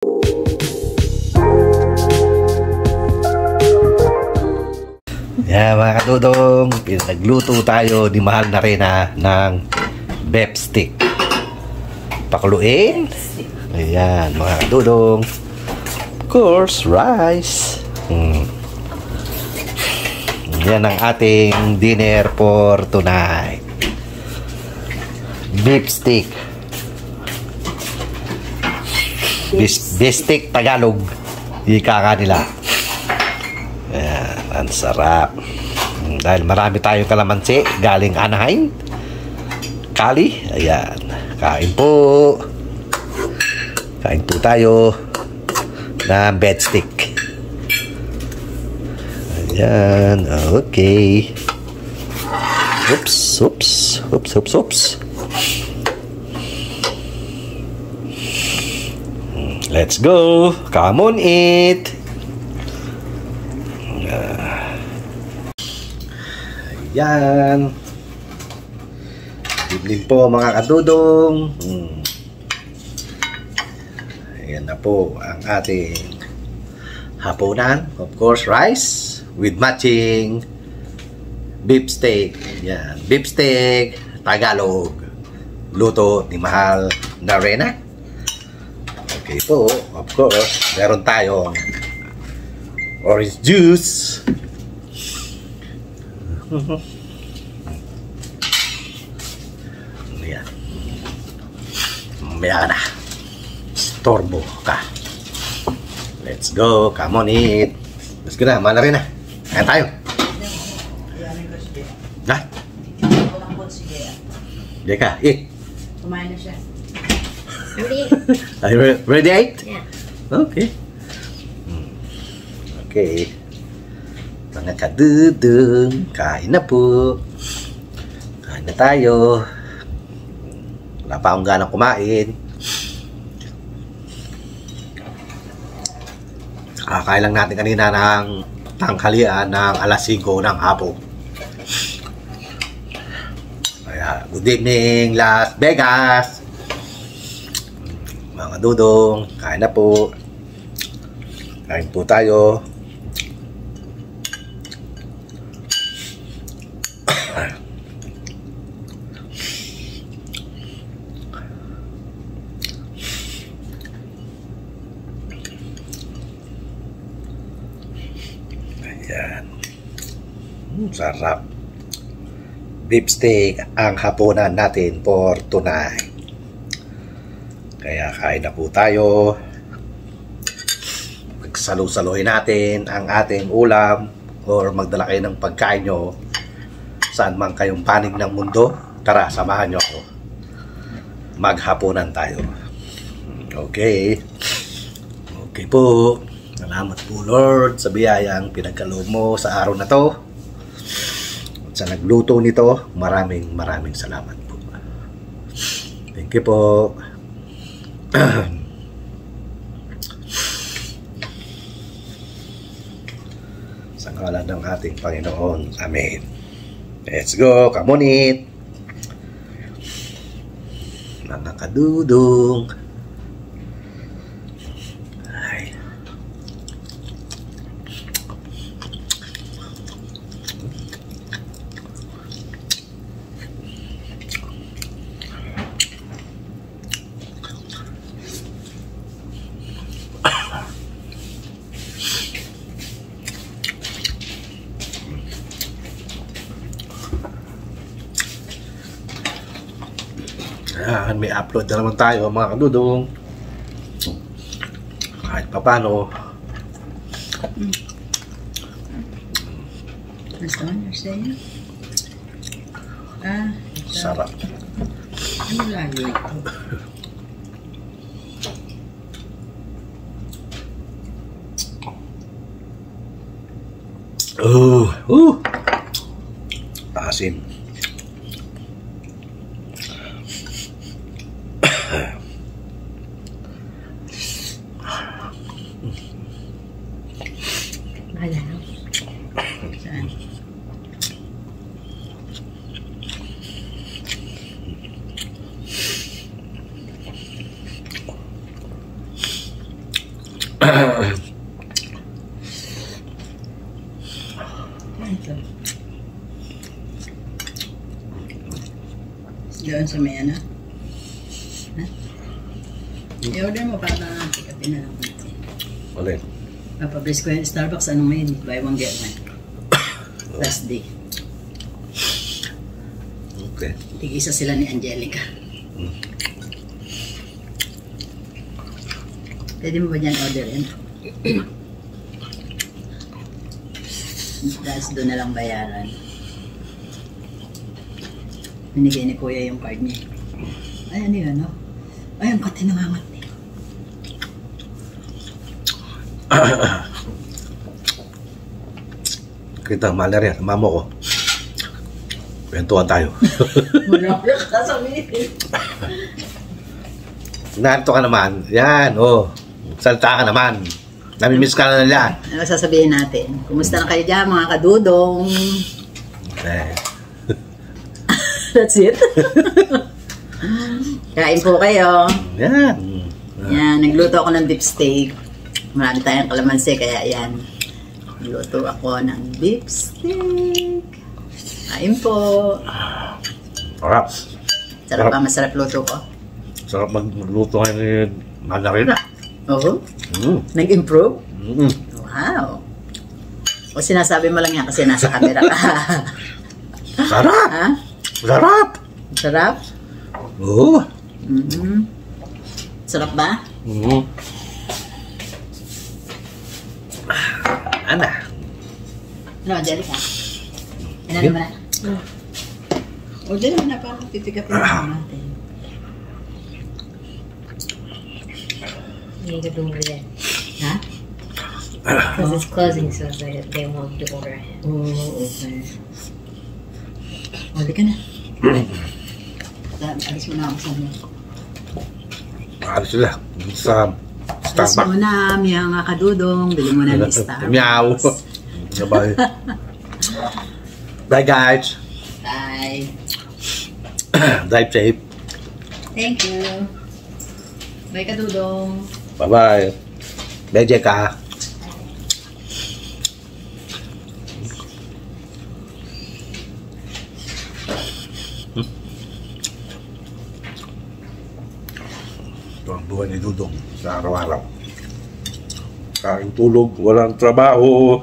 Yeah, mga kadudong, nagluto tayo ni Mahal na Reyna ng beef stick. Pakuluin. Ayan, mga kadudong. Of course, rice. Yan ang ating dinner for tonight. Beef stick. Beef stick Tagalog. Ika ka nila. Ayan, ang sarap. Dahil marami tayong kalamansi galing Anaheim, Cali. Ayan, kain po. Kain po tayo na beef stick. Ayan, okay. Oops. Let's go. Come on, eat. Ayan. Evening po mga kadudong. Ayan na po ang ating hapunan. Of course, rice with matching beef steak. Ayan, beef steak Tagalog. Luto ni Mahal na Reyna. Okay po, of course, meron tayong orange juice. Ayan. Mamaya na. Storbo ka. Let's go. Come on, eat. Let's go na. Mahal na rin na. Kaya tayo. Ha? Hindi ka. Eat. Kumain na siya. Ready? Are you ready, eat? Yeah. Okay. Okay. Mga kadudong, kain na po. Kain na tayo. Wala pa akong ganang kumain. Kakain lang natin kanina ng tanghalian ng alas 5 ng hapon. Kaya, good evening Las Vegas. Mga dudong, kain na po. Kain po tayo. Ayan. Sarap. Beef steak ang hapunan natin for tonight. Kaya kain na po tayo. Salu-saluhin natin ang ating ulam or magdala kayo ng pagkain nyo saan man kayong panig ng mundo. Tara, samahan nyo ako. Maghapunan tayo. Okay. Okay po. Salamat po Lord sa biyayang pinagkaloob mo sa araw na to. At sa nagluto nito, maraming salamat po. Thank you po. Sa ngalan ng ating Panginoon. Amen. Let's go. Come on, eat. Mga kadudong. Ay. Ayan, may upload na naman tayo mga kadudong. Kahit pa paano. Gusto mo na sa'yo? Ah, Sarap. ano lagi ito? Asin. Ayan. Saan? Ito. Doon sa may ano? Ha? I-order mo para pick-upin na lang natin. Alin? Papablis ko yung Starbucks. Anong may buy one get one? Last day. Okay. Tig-isa sila ni Angelica. Pwede mo ba dyan orderin? Tapos doon na lang bayaran. Binigay ni Kuya yung card niya. Ay, ano yun, no? Ay, ang kati nangangat niya. Kita, malaria. Mamo ko. Kwentuhan tayo. Wala ka sasabihin. Narito ka naman. Yan, oh. Salta ka naman. Namimiss ka na nila. Ano sasabihin natin? Kumusta na kayo dyan, mga kadudong? Eh. That's it. Kain po kayo. Yan. Yan, nagluto ako ng beef steak. Marami tayong kalamansi, kaya yan. Nagluto ako ng beef steak. Kain po. Sarap. Sarap ba? Masarap luto ko? Sarap magluto ngayon ni Mandarina. Oo. Nag-improve? Wow. O sinasabi mo lang yan kasi nasa camera ka. Sarap. Ha? Sarap. Sarap? Oo. Sarap ba? Ana. Ano, Angelica? Inano ba? O, dyan naman na parang titigapin natin. You need to do over there. Ha? Because it's closing, so they won't do over. Oo, okay. O, di ka na. Alis mo na ako sa mga. Mahal sila. Sa Alis Starbucks. mo na, mga kadudong. Bili mo na ng Starbucks. Meow. Bye. Bye, guys. Bye. Drive safe. Thank you. Bye, kadudong. Bye-bye. Beje ka. Ito ang buhay ni Dudong sa araw-araw. Kain tulog, walang trabaho.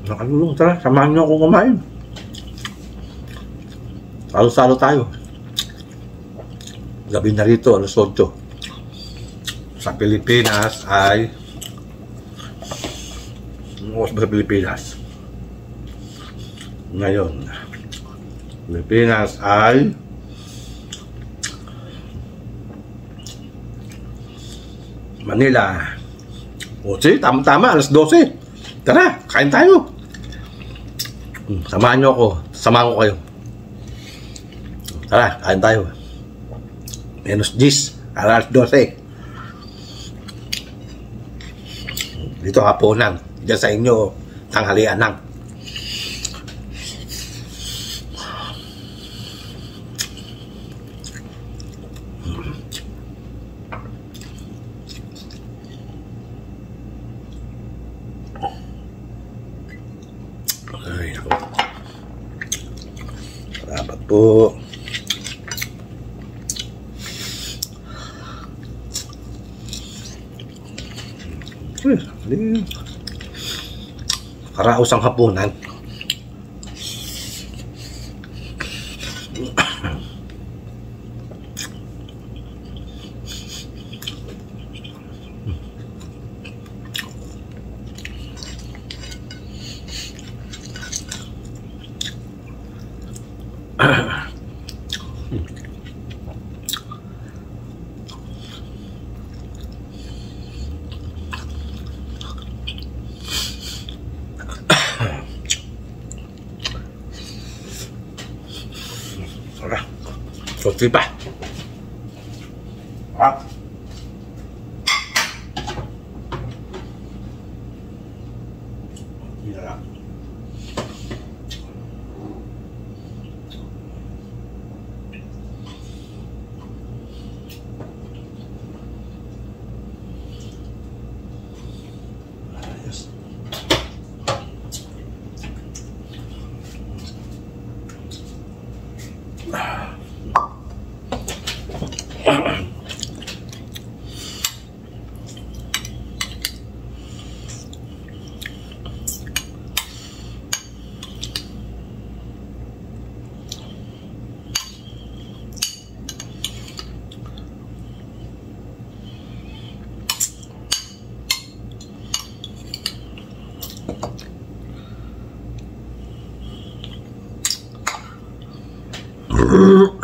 Nakalulong, tara, samahan niyo akong kumain. Salo-salo tayo. Gabi na rito, alas 8. Sa Pilipinas ay... Anong oras ba sa Pilipinas? Ngayon. Pilipinas ay... Manila. O, sige, tama-tama, alas 12. Tara, kain tayo. Samahan niyo ako. Samahan ko kayo. Tara, kain tayo. Menos 10. Alas 12. Dito hapunan. Diyan sa inyo, tanghalian lang. Ay, ako. Salamat po. Karaos ang hapunan. Kunti pa.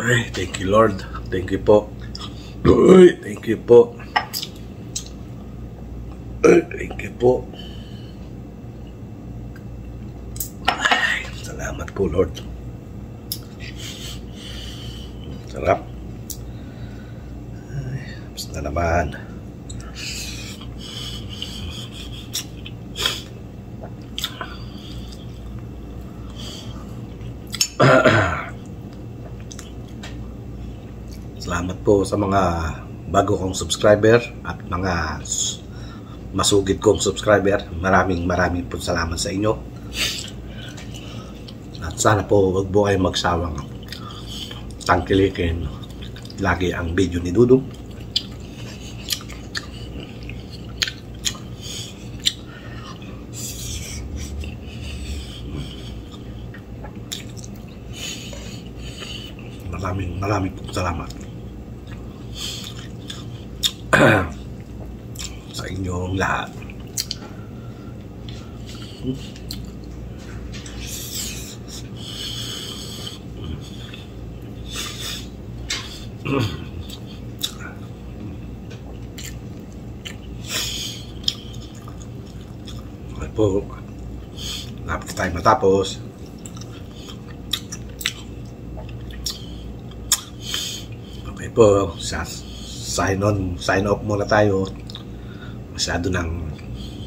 Ay, thank you Lord. Thank you po. Ay, thank you po. Ay, thank you po. Ay, salamat po Lord. Sarap. Ay, basta naman. Salamat po sa mga bago kong subscriber at mga masugid kong subscriber. Maraming po salamat sa inyo. At sana po wag po kayong magsawang tangkilikin lagi ang video ni Dudong. Maraming po salamat sa inyong lahat. Okay po, lapit tayo matapos. Okay po, sign off muna tayo. Masyado nang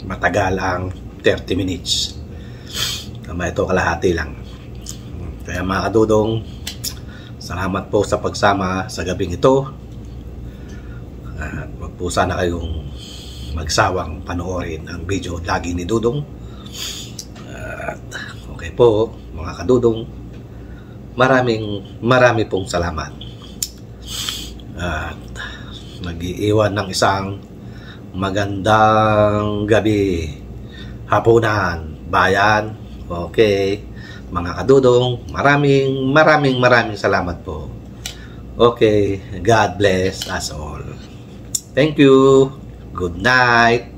matagal ang 30 minutes. Tama, ito kalahati lang. Kaya mga kadudong, salamat po sa pagsama sa gabing ito. At wag po sana kayong magsawang panoorin ang video lagi ni Dudong. At okay po mga kadudong, marami pong salamat. At nag-iiwan ng isang magandang gabi, hapunan, bayan. Okay, mga kadudong, maraming salamat po. Okay, God bless us all. Thank you. Good night.